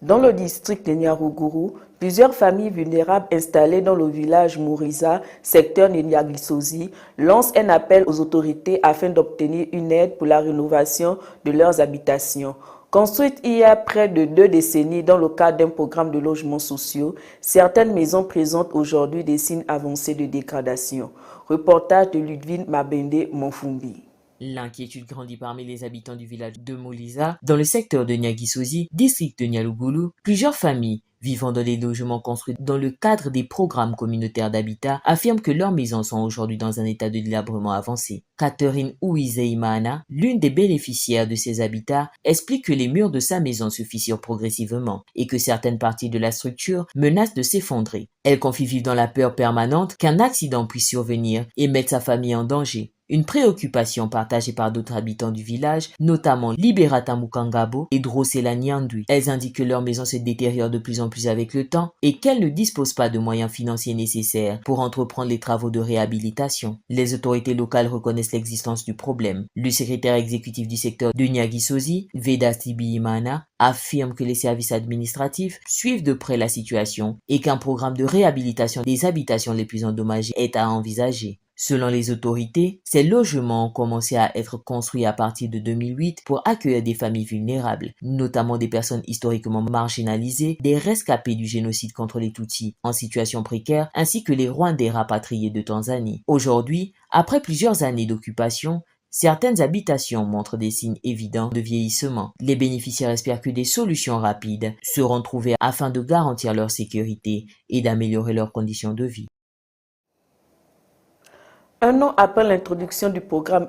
Dans le district de Nyaruguru, plusieurs familles vulnérables installées dans le village Mouriza, secteur de Nyagisozi, lancent un appel aux autorités afin d'obtenir une aide pour la rénovation de leurs habitations. Construites il y a près de 2 décennies dans le cadre d'un programme de logements sociaux, certaines maisons présentent aujourd'hui des signes avancés de dégradation. Reportage de Ludwig Mabende Monfumbi. L'inquiétude grandit parmi les habitants du village de Moliza, dans le secteur de Nyagisozi, district de Nyalugulu. Plusieurs familles vivant dans des logements construits dans le cadre des programmes communautaires d'habitat affirment que leurs maisons sont aujourd'hui dans un état de délabrement avancé. Catherine Ouizeimana, l'une des bénéficiaires de ces habitats, explique que les murs de sa maison se fissurent progressivement et que certaines parties de la structure menacent de s'effondrer. Elle confie vivre dans la peur permanente qu'un accident puisse survenir et mettre sa famille en danger. Une préoccupation partagée par d'autres habitants du village, notamment Liberata Mukangabo et Drosela Nyandui. Elles indiquent que leur maison se détériore de plus en plus avec le temps et qu'elles ne disposent pas de moyens financiers nécessaires pour entreprendre les travaux de réhabilitation. Les autorités locales reconnaissent l'existence du problème. Le secrétaire exécutif du secteur de Nyagisozi, Vedas Biimana, affirme que les services administratifs suivent de près la situation et qu'un programme de réhabilitation des habitations les plus endommagées est à envisager. Selon les autorités, ces logements ont commencé à être construits à partir de 2008 pour accueillir des familles vulnérables, notamment des personnes historiquement marginalisées, des rescapés du génocide contre les Tutsis en situation précaire, ainsi que les Rwandais rapatriés de Tanzanie. Aujourd'hui, après plusieurs années d'occupation, certaines habitations montrent des signes évidents de vieillissement. Les bénéficiaires espèrent que des solutions rapides seront trouvées afin de garantir leur sécurité et d'améliorer leurs conditions de vie. Un an après l'introduction du programme